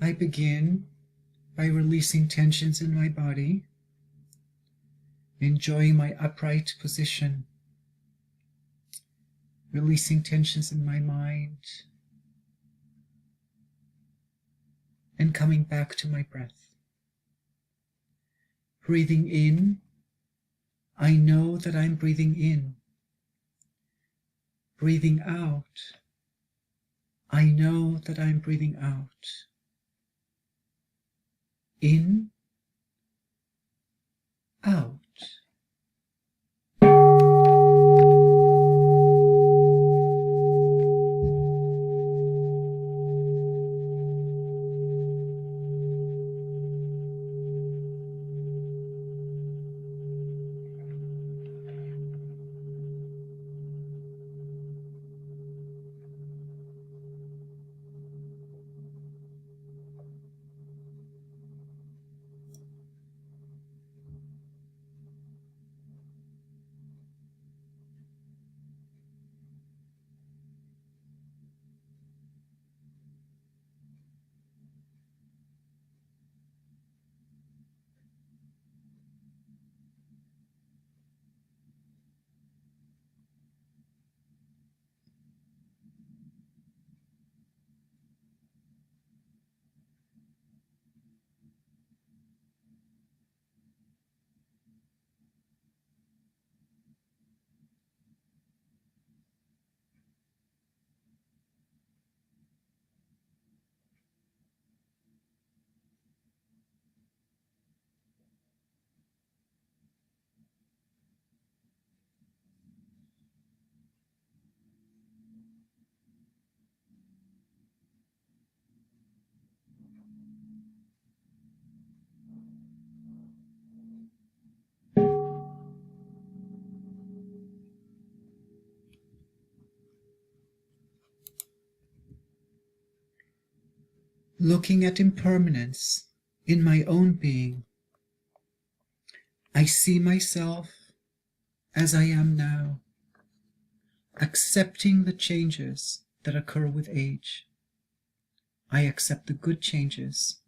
I begin by releasing tensions in my body, enjoying my upright position, releasing tensions in my mind, and coming back to my breath. Breathing in, I know that I'm breathing in. Breathing out, I know that I'm breathing out. In, out. Looking at impermanence in my own being, I see myself as I am now, accepting the changes that occur with age. I accept the good changes,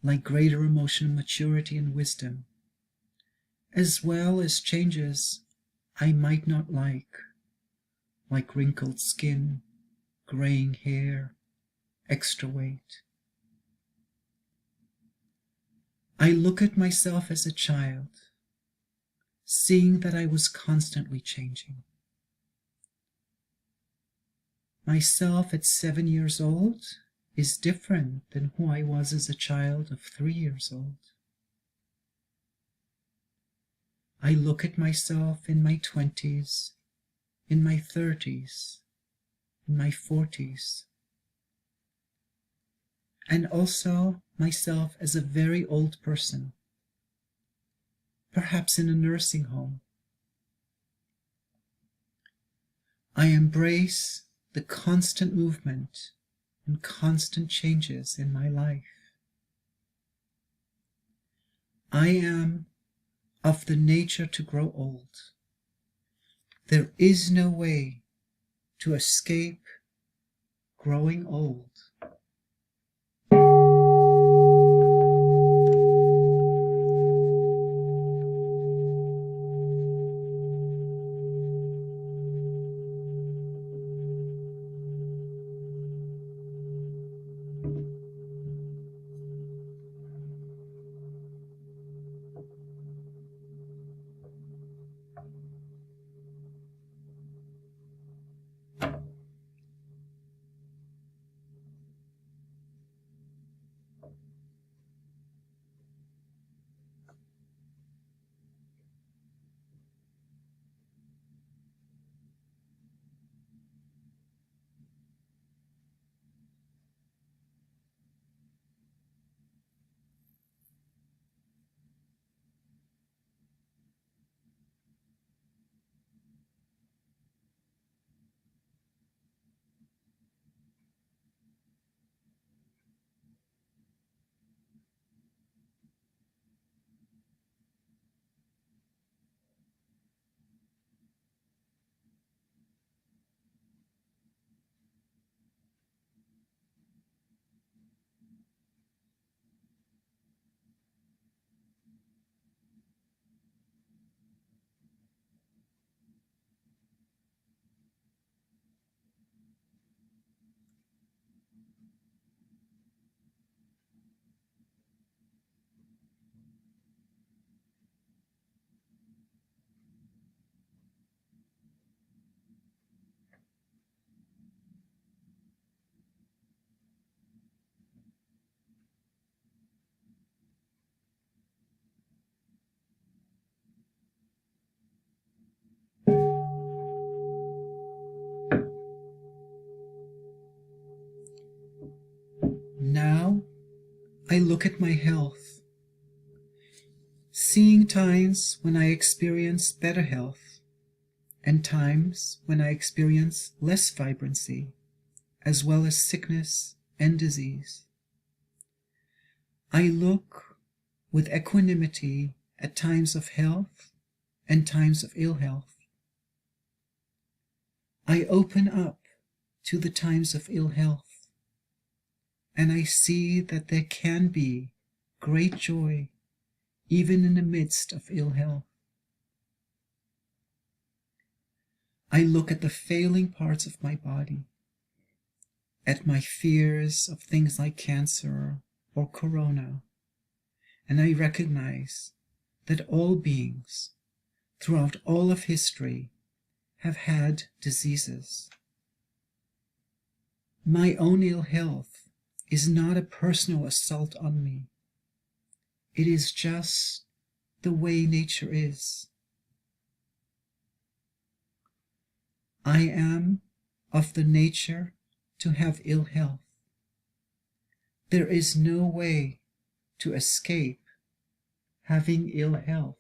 like greater emotional maturity and wisdom, as well as changes I might not like wrinkled skin, graying hair, extra weight. I look at myself as a child, seeing that I was constantly changing. Myself at 7 years old is different than who I was as a child of 3 years old. I look at myself in my 20s, in my 30s, in my 40s, and also myself as a very old person, perhaps in a nursing home. I embrace the constant movement and constant changes in my life. I am of the nature to grow old. There is no way to escape growing old. I look at my health, seeing times when I experience better health and times when I experience less vibrancy, as well as sickness and disease. I look with equanimity at times of health and times of ill health. I open up to the times of ill health, and I see that there can be great joy even in the midst of ill health. I look at the failing parts of my body, at my fears of things like cancer or corona, and I recognize that all beings throughout all of history have had diseases. My own ill health is not a personal assault on me. It is just the way nature is. I am of the nature to have ill health. There is no way to escape having ill health.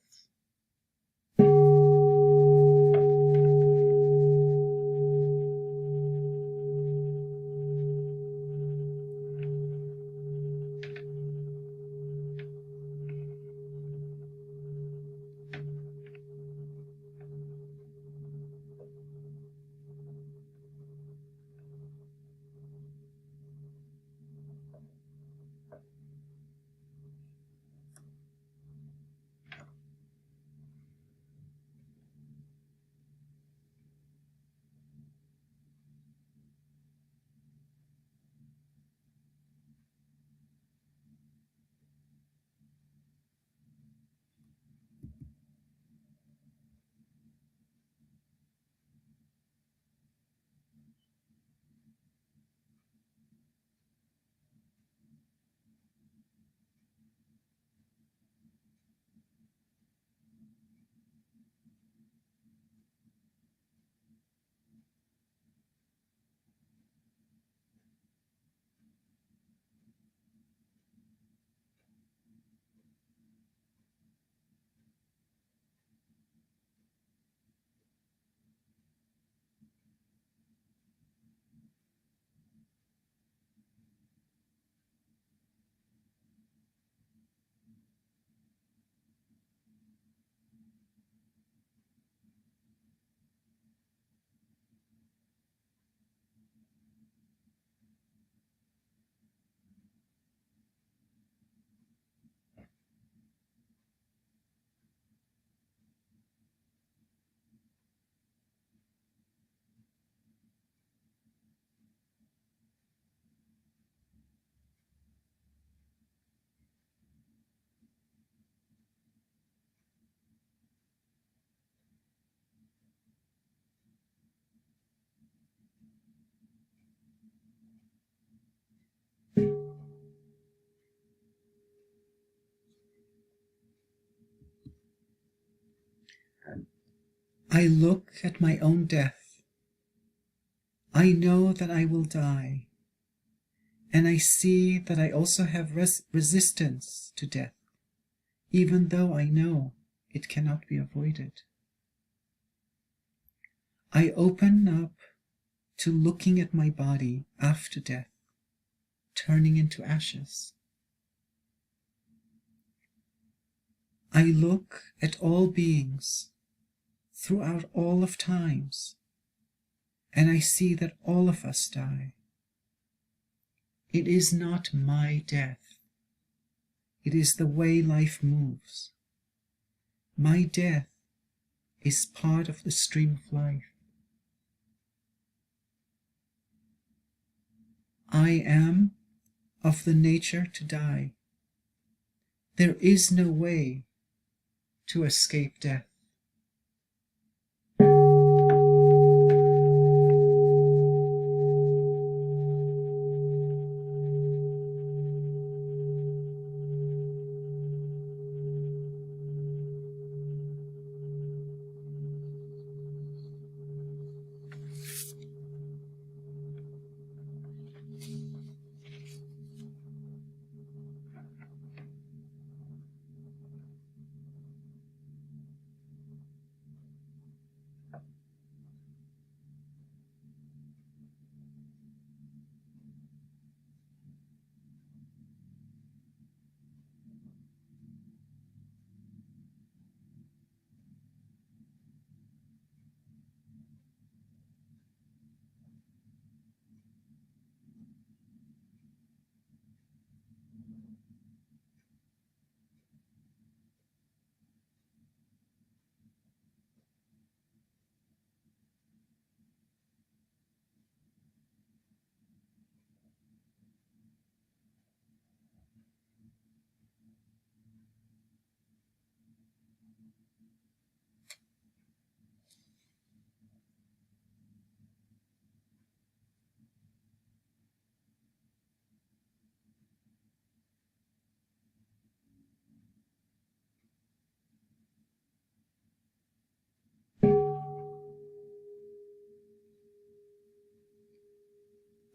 I look at my own death. I know that I will die, and I see that I also have resistance to death, even though I know it cannot be avoided. I open up to looking at my body after death, turning into ashes. I look at all beings throughout all of times, and I see that all of us die. It is not my death. It is the way life moves. My death is part of the stream of life. I am of the nature to die. There is no way to escape death.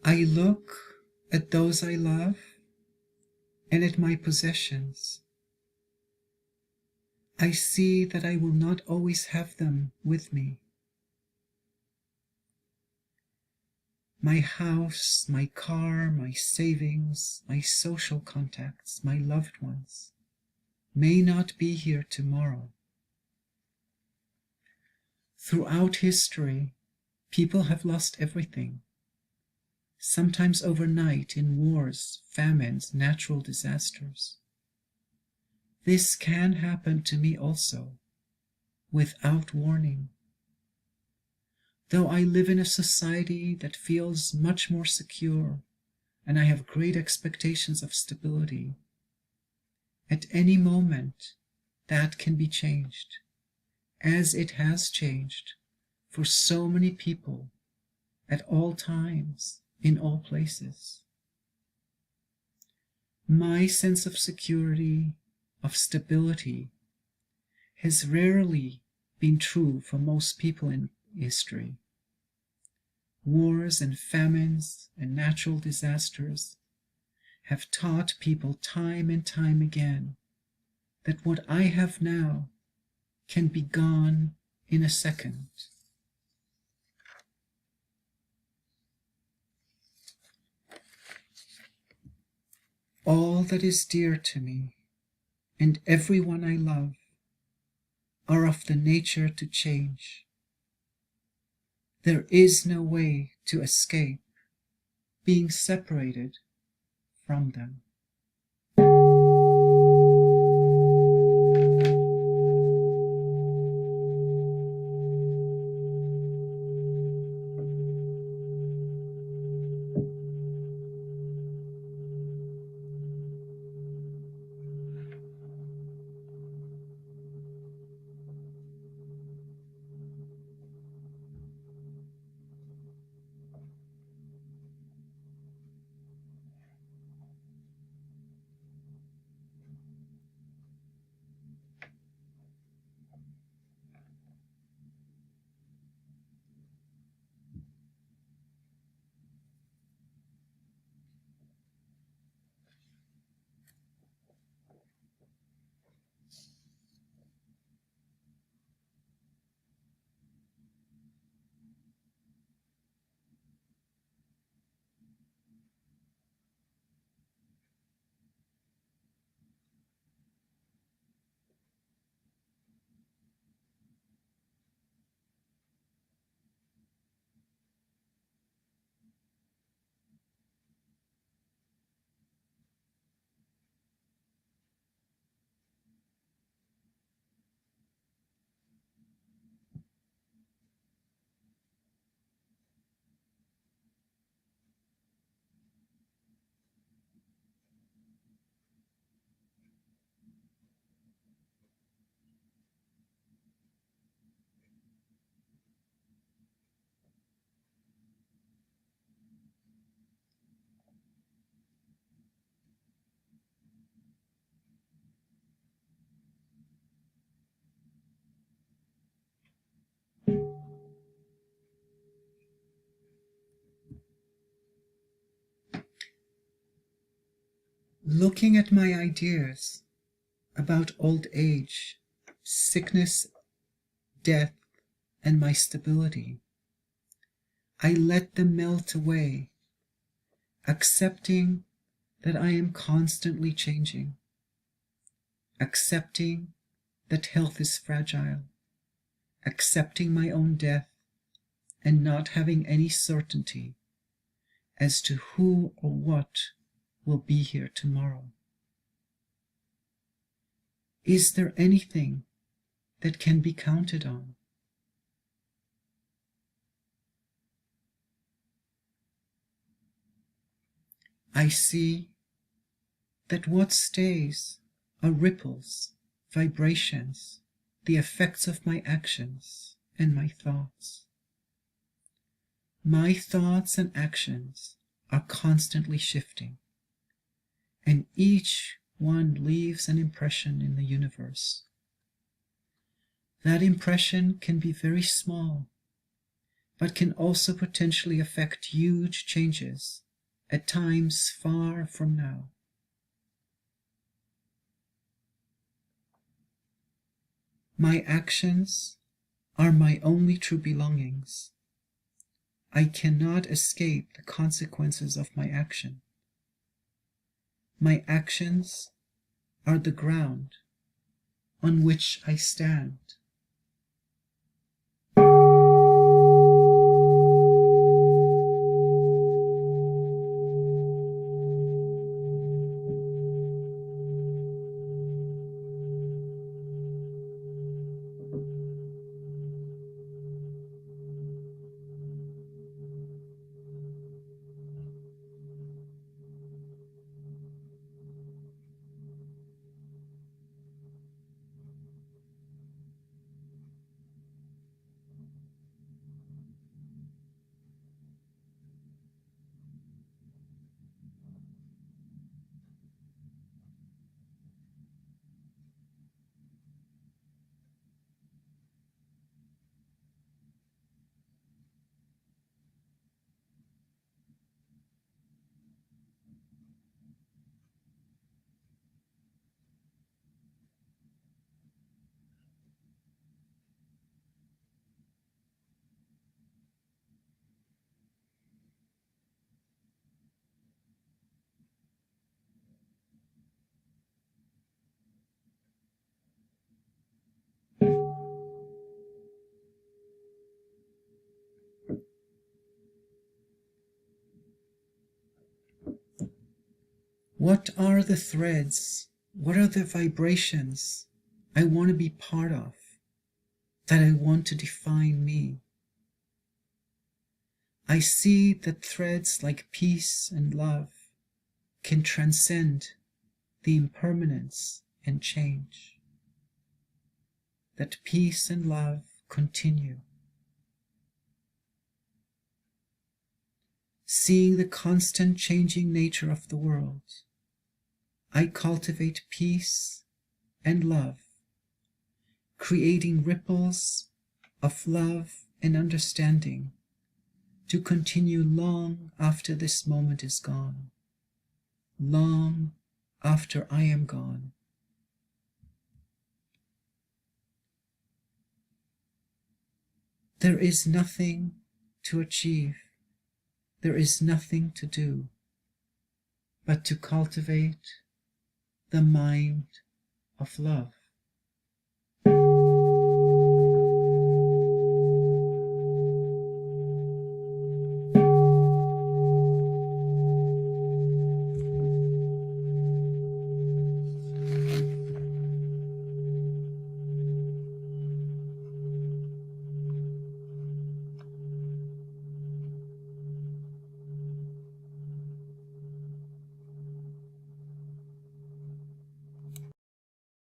I look at those I love and at my possessions. I see that I will not always have them with me. My house, my car, my savings, my social contacts, my loved ones may not be here tomorrow. Throughout history, people have lost everything, sometimes overnight in wars, famines, natural disasters. This can happen to me also, without warning. Though I live in a society that feels much more secure, and I have great expectations of stability, at any moment that can be changed, as it has changed for so many people at all times, in all places. My sense of security, of stability, has rarely been true for most people in history. Wars and famines and natural disasters have taught people time and time again that what I have now can be gone in a second. All that is dear to me and everyone I love are of the nature to change. There is no way to escape being separated from them. Looking at my ideas about old age, sickness, death, and my stability, I let them melt away, accepting that I am constantly changing, accepting that health is fragile, accepting my own death, and not having any certainty as to who or what will be here tomorrow. Is there anything that can be counted on? I see that what stays are ripples, vibrations, the effects of my actions and my thoughts. My thoughts and actions are constantly shifting, and each one leaves an impression in the universe. That impression can be very small, but can also potentially affect huge changes at times far from now. My actions are my only true belongings. I cannot escape the consequences of my action. My actions are the ground on which I stand. What are the threads? What are the vibrations I want to be part of, that I want to define me? I see that threads like peace and love can transcend the impermanence and change. That peace and love continue. Seeing the constant changing nature of the world, I cultivate peace and love, creating ripples of love and understanding to continue long after this moment is gone, long after I am gone. There is nothing to achieve, there is nothing to do, but to cultivate the mind of love.